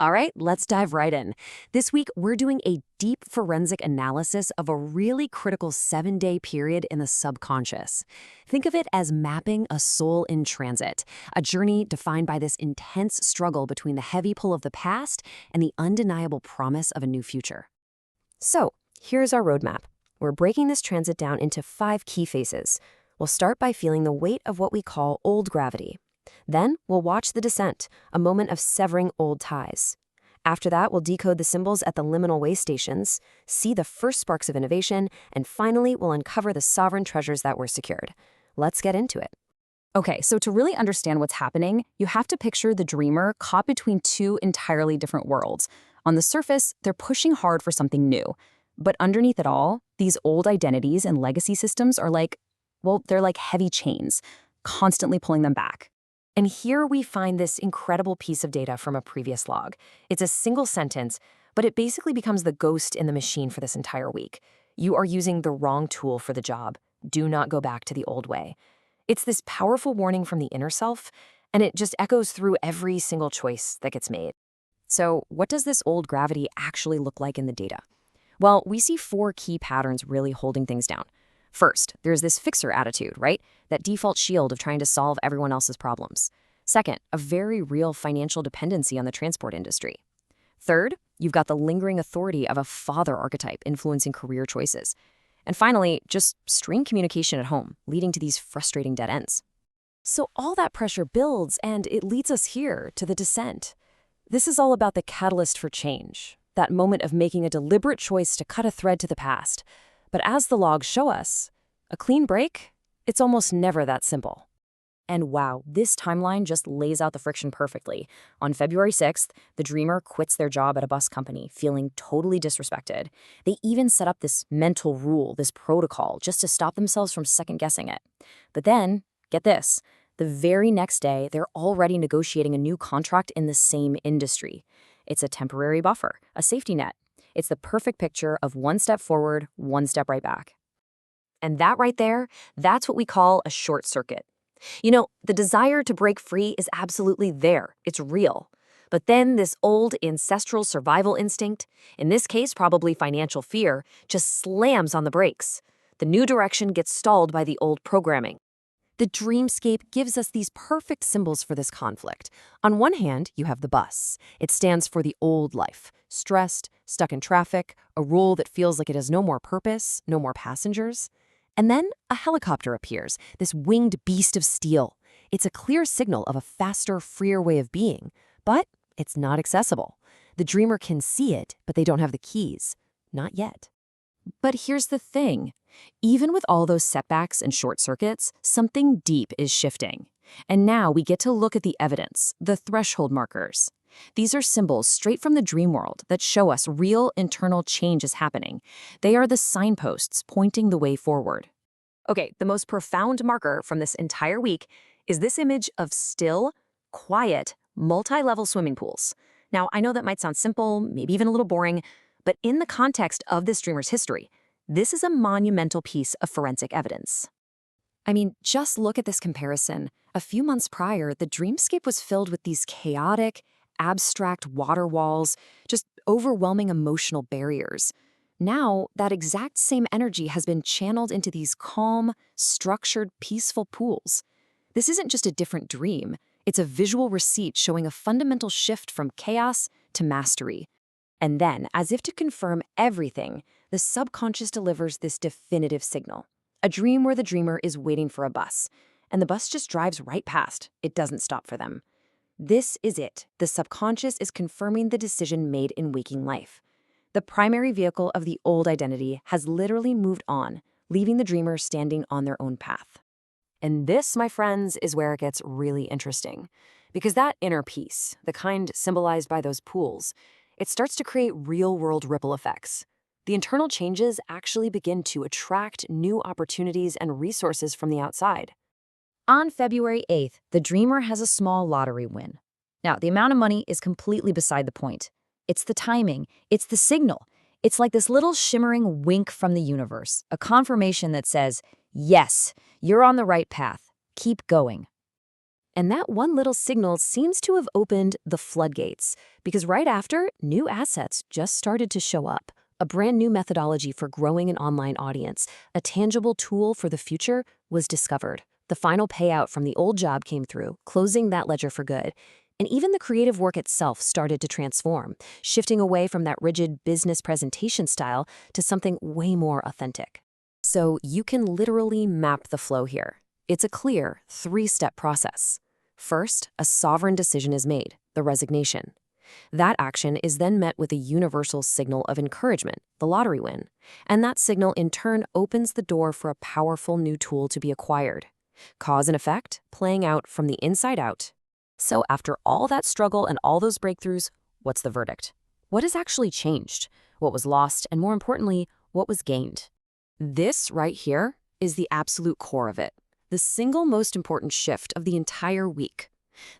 All right, let's dive right in. This week, we're doing a deep forensic analysis of a really critical 7-day period in the subconscious. Think of it as mapping a soul in transit, a journey defined by this intense struggle between the heavy pull of the past and the undeniable promise of a new future. So, here's our roadmap. We're breaking this transit down into 5 key phases. We'll start by feeling the weight of what we call old gravity. Then, we'll watch the descent, a moment of severing old ties. After that, we'll decode the symbols at the liminal way stations, see the first sparks of innovation, and finally, we'll uncover the sovereign treasures that were secured. Let's get into it. Okay, so to really understand what's happening, you have to picture the dreamer caught between 2 entirely different worlds. On the surface, they're pushing hard for something new. But underneath it all, these old identities and legacy systems are they're like heavy chains, constantly pulling them back. And here we find this incredible piece of data from a previous log. It's a single sentence, but it basically becomes the ghost in the machine for this entire week. You are using the wrong tool for the job. Do not go back to the old way. It's this powerful warning from the inner self, and it just echoes through every single choice that gets made. So, what does this old gravity actually look like in the data? Well, we see 4 key patterns really holding things down. First, there's this fixer attitude, right? That default shield of trying to solve everyone else's problems. Second, a very real financial dependency on the transport industry. Third, you've got the lingering authority of a father archetype influencing career choices. And finally, just strained communication at home, leading to these frustrating dead ends. So all that pressure builds, and it leads us here to the descent. This is all about the catalyst for change, that moment of making a deliberate choice to cut a thread to the past. But as the logs show us, a clean break, it's almost never that simple. And wow, this timeline just lays out the friction perfectly. On February 6th, the dreamer quits their job at a bus company, feeling totally disrespected. They even set up this mental rule, this protocol, just to stop themselves from second-guessing it. But then, get this, the very next day, they're already negotiating a new contract in the same industry. It's a temporary buffer, a safety net. It's the perfect picture of 1 step forward, 1 step right back. And that right there, that's what we call a short circuit. You know, the desire to break free is absolutely there. It's real. But then this old ancestral survival instinct, in this case probably financial fear, just slams on the brakes. The new direction gets stalled by the old programming. The dreamscape gives us these perfect symbols for this conflict. On one hand, you have the bus. It stands for the old life, stressed, stuck in traffic, a role that feels like it has no more purpose, no more passengers. And then a helicopter appears, this winged beast of steel. It's a clear signal of a faster, freer way of being, but it's not accessible. The dreamer can see it, but they don't have the keys. Not yet. But here's the thing. Even with all those setbacks and short circuits, something deep is shifting. And now we get to look at the evidence, the threshold markers. These are symbols straight from the dream world that show us real internal change is happening. They are the signposts pointing the way forward. Okay, the most profound marker from this entire week is this image of still, quiet, multi-level swimming pools. Now, I know that might sound simple, maybe even a little boring, but in the context of this dreamer's history, this is a monumental piece of forensic evidence. I mean, just look at this comparison. A few months prior, the dreamscape was filled with these chaotic, abstract water walls, just overwhelming emotional barriers. Now, that exact same energy has been channeled into these calm, structured, peaceful pools. This isn't just a different dream. It's a visual receipt showing a fundamental shift from chaos to mastery. And then, as if to confirm everything, the subconscious delivers this definitive signal. A dream where the dreamer is waiting for a bus, and the bus just drives right past. It doesn't stop for them. This is it. The subconscious is confirming the decision made in waking life. The primary vehicle of the old identity has literally moved on, leaving the dreamer standing on their own path. And this, my friends, is where it gets really interesting. Because that inner peace, the kind symbolized by those pools, it starts to create real-world ripple effects. The internal changes actually begin to attract new opportunities and resources from the outside. On February 8th, the dreamer has a small lottery win. Now, the amount of money is completely beside the point. It's the timing. It's the signal. It's like this little shimmering wink from the universe, a confirmation that says, yes, you're on the right path. Keep going. And that one little signal seems to have opened the floodgates, because right after, new assets just started to show up. A brand new methodology for growing an online audience, a tangible tool for the future, was discovered. The final payout from the old job came through, closing that ledger for good. And even the creative work itself started to transform, shifting away from that rigid business presentation style to something way more authentic. So you can literally map the flow here. It's a clear, three-step process. First, a sovereign decision is made, the resignation. That action is then met with a universal signal of encouragement, the lottery win. And that signal in turn opens the door for a powerful new tool to be acquired. Cause and effect, playing out from the inside out. So after all that struggle and all those breakthroughs, what's the verdict? What has actually changed? What was lost? And more importantly, what was gained? This right here is the absolute core of it. The single most important shift of the entire week.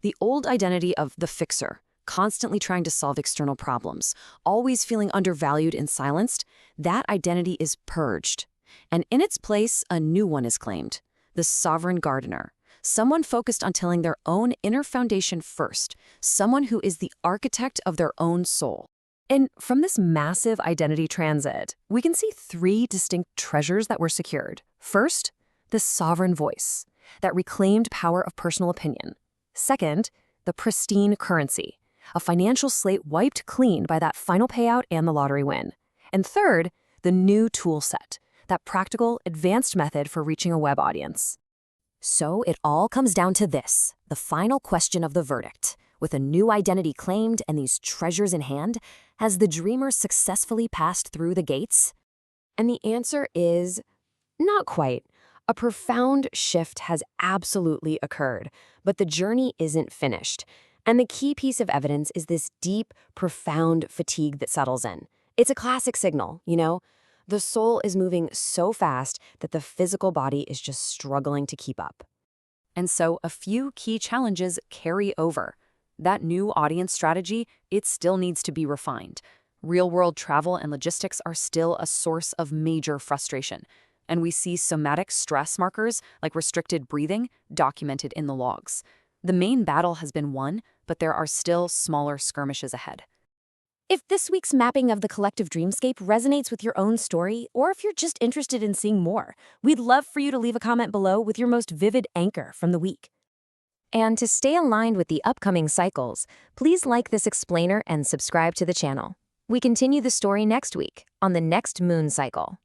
The old identity of the fixer, constantly trying to solve external problems, always feeling undervalued and silenced, that identity is purged. And in its place, a new one is claimed. The sovereign gardener. Someone focused on tilling their own inner foundation first. Someone who is the architect of their own soul. And from this massive identity transit, we can see three distinct treasures that were secured. First, the sovereign voice, that reclaimed power of personal opinion. Second, the pristine currency, a financial slate wiped clean by that final payout and the lottery win. And third, the new tool set, that practical, advanced method for reaching a web audience. So it all comes down to this, the final question of the verdict. With a new identity claimed and these treasures in hand, has the dreamer successfully passed through the gates? And the answer is not quite. A profound shift has absolutely occurred, but the journey isn't finished. And the key piece of evidence is this deep, profound fatigue that settles in. It's a classic signal, you know? The soul is moving so fast that the physical body is just struggling to keep up. And so a few key challenges carry over. That new audience strategy, it still needs to be refined. Real-world travel and logistics are still a source of major frustration. And we see somatic stress markers like restricted breathing documented in the logs. The main battle has been won, but there are still smaller skirmishes ahead. If this week's mapping of the collective dreamscape resonates with your own story, or if you're just interested in seeing more, we'd love for you to leave a comment below with your most vivid anchor from the week. And to stay aligned with the upcoming cycles, please like this explainer and subscribe to the channel. We continue the story next week on the next moon cycle.